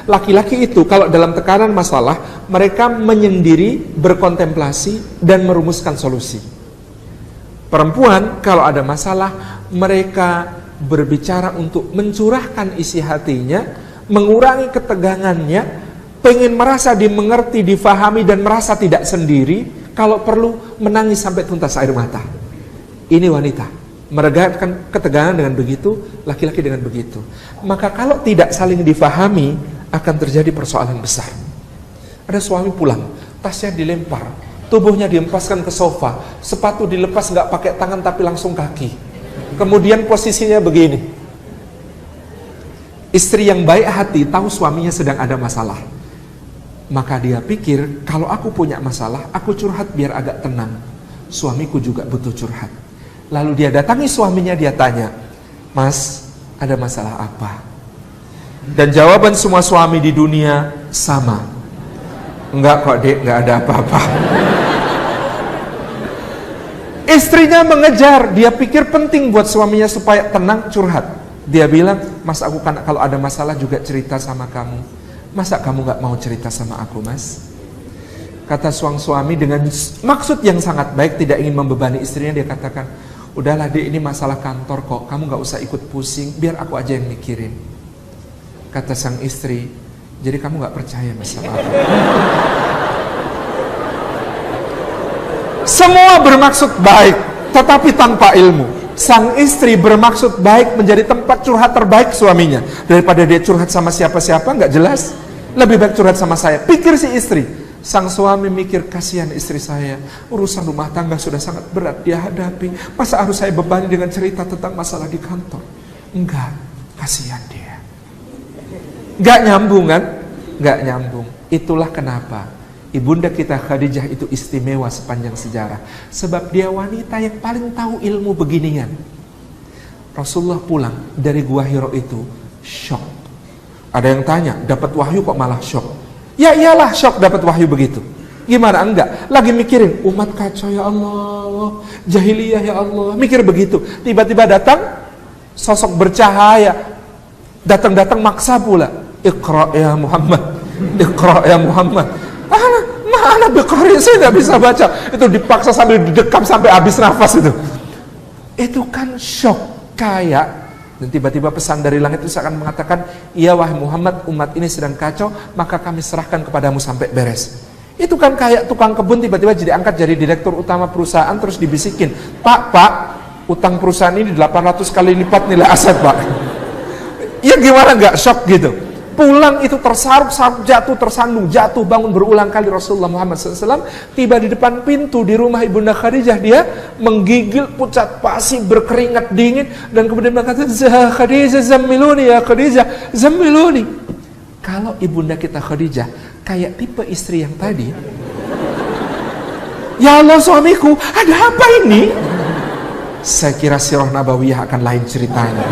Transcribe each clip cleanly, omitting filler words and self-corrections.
Laki-laki itu kalau dalam tekanan masalah, mereka menyendiri, berkontemplasi, dan merumuskan solusi. Perempuan kalau ada masalah, mereka berbicara untuk mencurahkan isi hatinya, mengurangi ketegangannya, pengen merasa dimengerti, difahami, dan merasa tidak sendiri. Kalau perlu menangis sampai tuntas air mata. Ini wanita, meredakan ketegangan dengan begitu, laki-laki dengan begitu. Maka kalau tidak saling difahami, akan terjadi persoalan besar. Ada suami pulang, tasnya dilempar, tubuhnya diempaskan ke sofa, sepatu dilepas nggak pakai tangan tapi langsung kaki. Kemudian posisinya begini. Istri yang baik hati tahu suaminya sedang ada masalah. Maka dia pikir, kalau aku punya masalah, aku curhat biar agak tenang. Suamiku juga butuh curhat. Lalu dia datangi suaminya, dia tanya, "Mas, ada masalah apa?" Dan jawaban semua suami di dunia sama. "Enggak kok dek, enggak ada apa-apa." Istrinya mengejar, dia pikir penting buat suaminya supaya tenang, curhat. Dia bilang, "Mas, aku kan kalau ada masalah juga cerita sama kamu. Masa kamu enggak mau cerita sama aku, Mas?" Kata suami dengan maksud yang sangat baik, tidak ingin membebani istrinya, dia katakan, "Udahlah dek, ini masalah kantor kok, kamu gak usah ikut pusing, biar aku aja yang mikirin." Kata sang istri, "Jadi kamu gak percaya Mas sama aku?" Semua bermaksud baik, tetapi tanpa ilmu. Sang istri bermaksud baik menjadi tempat curhat terbaik suaminya. Daripada dia curhat sama siapa-siapa, gak jelas. Lebih baik curhat sama saya, pikir si istri. Sang suami mikir, kasihan istri saya, urusan rumah tangga sudah sangat berat dia hadapi, masa harus saya bebani dengan cerita tentang masalah di kantor? Enggak, kasihan dia. Enggak nyambung kan? Enggak nyambung. Itulah kenapa ibunda kita Khadijah itu istimewa sepanjang sejarah. Sebab dia wanita yang paling tahu ilmu beginian. Rasulullah pulang dari Gua Hiro itu shock. Ada yang tanya, dapat wahyu kok malah shock? Ya iyalah, shock dapat wahyu begitu. Gimana enggak? Lagi mikirin, umat kacau ya Allah, jahiliyah ya Allah, mikir begitu. Tiba-tiba datang sosok bercahaya, datang-datang maksa pula. Iqra ya Muhammad, Iqra ya Muhammad. Mana Bukhari, saya nggak bisa baca. Itu dipaksa sambil didekam sampai habis nafas itu. Itu kan shock kayak. Dan tiba-tiba pesan dari langit itu akan mengatakan, "Ya wahai Muhammad, umat ini sedang kacau, maka kami serahkan kepadamu sampai beres." Itu kan kayak tukang kebun tiba-tiba jadi angkat jadi direktur utama perusahaan, terus dibisikin, Pak, utang perusahaan ini 800 kali lipat nilai aset Pak. Ya gimana nggak shock gitu. Pulang itu tersaruk-saruk, jatuh, tersandung, jatuh, bangun berulang kali. Rasulullah Muhammad SAW tiba di depan pintu di rumah ibunda Khadijah, dia menggigil, pucat pasi, berkeringat dingin, dan kemudian berkata, "Khadijah, zammiluni ya Khadijah, zammiluni." Kalau ibunda kita Khadijah kayak tipe istri yang tadi, "Ya Allah suamiku, ada apa ini?" Saya kira sirah nabawiyah akan lain ceritanya.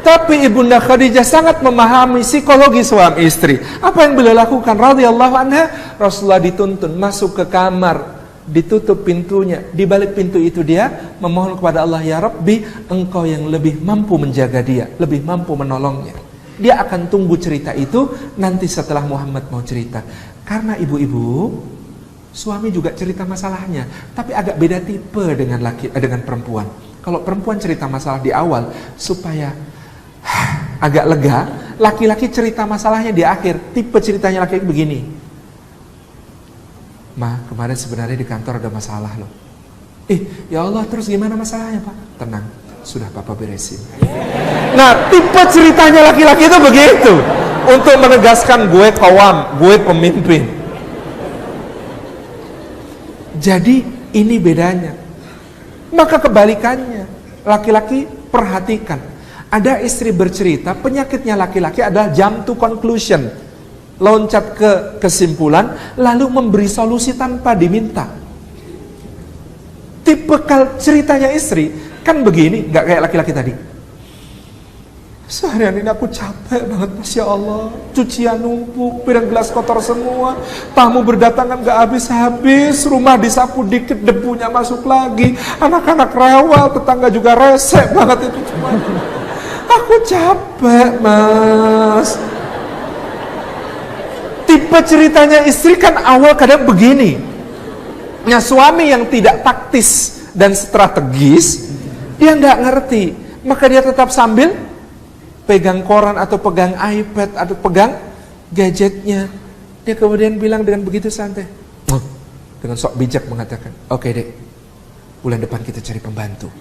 Tapi ibunda Khadijah sangat memahami psikologi suami istri. Apa yang beliau lakukan? Radhiyallahu anha, Rasulullah dituntun masuk ke kamar, ditutup pintunya. Di balik pintu itu dia memohon kepada Allah, "Ya Rabbi, engkau yang lebih mampu menjaga dia, lebih mampu menolongnya." Dia akan tunggu cerita itu nanti setelah Muhammad mau cerita. Karena ibu-ibu, suami juga cerita masalahnya, tapi agak beda tipe dengan perempuan. Kalau perempuan cerita masalah di awal supaya agak lega, laki-laki cerita masalahnya di akhir. Tipe ceritanya laki-laki begini, "Ma, kemarin sebenarnya di kantor ada masalah loh." Ya Allah, terus gimana masalahnya Pak? "Tenang, sudah Papa beresin." Nah, tipe ceritanya laki-laki itu begitu, untuk menegaskan gue kawam, gue pemimpin. Jadi ini bedanya. Maka kebalikannya, laki-laki perhatikan. Ada istri bercerita, penyakitnya laki-laki adalah jump to conclusion, loncat ke kesimpulan, lalu memberi solusi tanpa diminta. Tipikal ceritanya istri kan begini, nggak kayak laki-laki tadi. "Seharian ini aku capek banget, Masya Allah, cucian numpuk, piring gelas kotor semua, tamu berdatangan gak habis-habis, rumah disapu dikit debunya masuk lagi, anak-anak rewel, tetangga juga resek banget itu cuma." Aku capek, Mas. Tipe ceritanya istri kan awal kadang begini. Nah, suami yang tidak taktis dan strategis, dia nggak ngerti. Maka dia tetap sambil pegang koran atau pegang iPad atau pegang gadgetnya. Dia kemudian bilang dengan begitu santai, dengan sok bijak mengatakan, oke dek, bulan depan kita cari pembantu.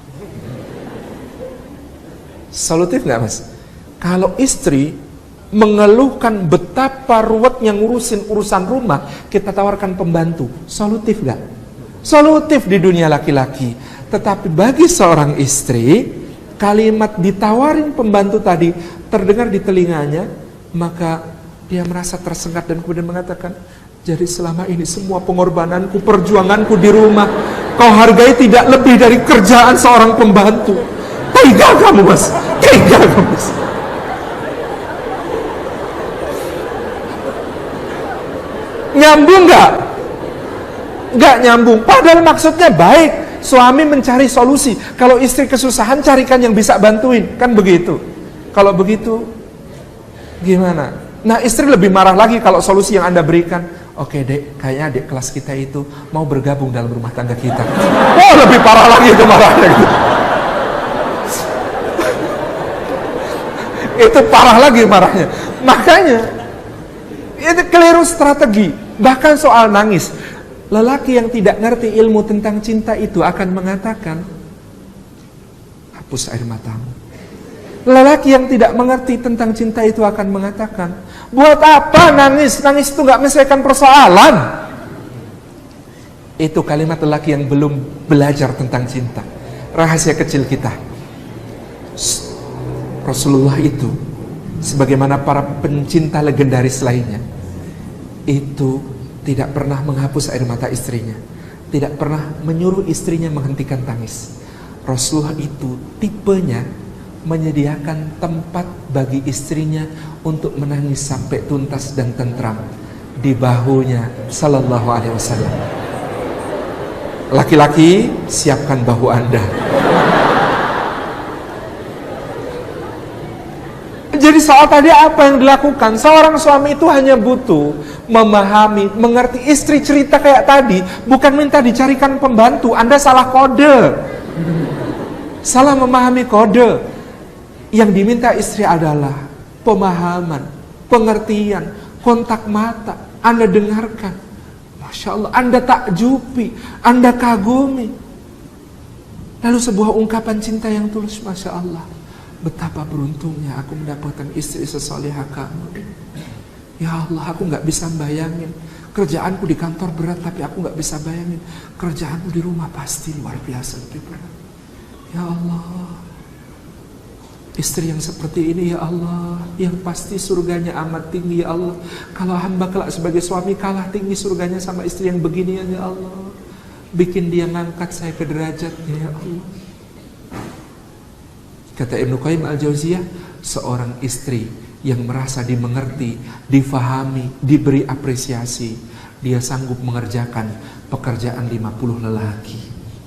Solutif nggak, Mas? Kalau istri mengeluhkan betapa ruwetnya ngurusin urusan rumah, kita tawarkan pembantu, solutif nggak? Solutif di dunia laki-laki. Tetapi bagi seorang istri, kalimat ditawarin pembantu tadi terdengar di telinganya, maka dia merasa tersengat dan kemudian mengatakan, jadi selama ini semua pengorbananku, perjuanganku di rumah, kau hargai tidak lebih dari kerjaan seorang pembantu. Tega kamu, Mas. Tega kamu, Mas. Nyambung nggak? Nggak nyambung. Padahal maksudnya baik. Suami mencari solusi. Kalau istri kesusahan, carikan yang bisa bantuin. Kan begitu. Kalau begitu, gimana? Nah, istri lebih marah lagi kalau solusi yang Anda berikan, oke dek, kayaknya adik kelas kita itu mau bergabung dalam rumah tangga kita. Oh, lebih parah lagi itu marahnya. Itu parah lagi marahnya. Makanya itu keliru strategi. Bahkan soal nangis, lelaki yang tidak ngerti ilmu tentang cinta itu akan mengatakan, hapus air matamu. Lelaki yang tidak mengerti tentang cinta itu akan mengatakan, buat apa nangis? Nangis itu gak menyelesaikan persoalan. Itu kalimat lelaki yang belum belajar tentang cinta. Rahasia kecil kita, Rasulullah itu, sebagaimana para pencinta legendaris lainnya, itu tidak pernah menghapus air mata istrinya, tidak pernah menyuruh istrinya menghentikan tangis. Rasulullah itu tipenya menyediakan tempat bagi istrinya untuk menangis sampai tuntas dan tentram di bahunya sallallahu alaihi wasallam. Laki-laki, siapkan bahu Anda. Jadi soal tadi apa yang dilakukan? Seorang suami itu hanya butuh memahami, mengerti. Istri cerita kayak tadi, bukan minta dicarikan pembantu. Anda salah kode, salah memahami kode. Yang diminta istri adalah pemahaman, pengertian, kontak mata. Anda dengarkan, Masya Allah, Anda takjubi, Anda kagumi. Lalu sebuah ungkapan cinta yang tulus, Masya Allah, betapa beruntungnya aku mendapatkan istri sesolehah kamu. Ya Allah, aku gak bisa bayangin. Kerjaanku di kantor berat, tapi aku gak bisa bayangin kerjaanku di rumah pasti luar biasa lebih berat. Ya Allah, istri yang seperti ini, ya Allah, yang pasti surganya amat tinggi, ya Allah. Kalau hamba kelak sebagai suami kalah tinggi surganya sama istri yang beginian, ya Allah, bikin dia ngangkat saya ke derajatnya, ya Allah. Kata Ibnu Qayyim Al-Jauziyah, seorang istri yang merasa dimengerti, difahami, diberi apresiasi, dia sanggup mengerjakan pekerjaan 50 lelaki.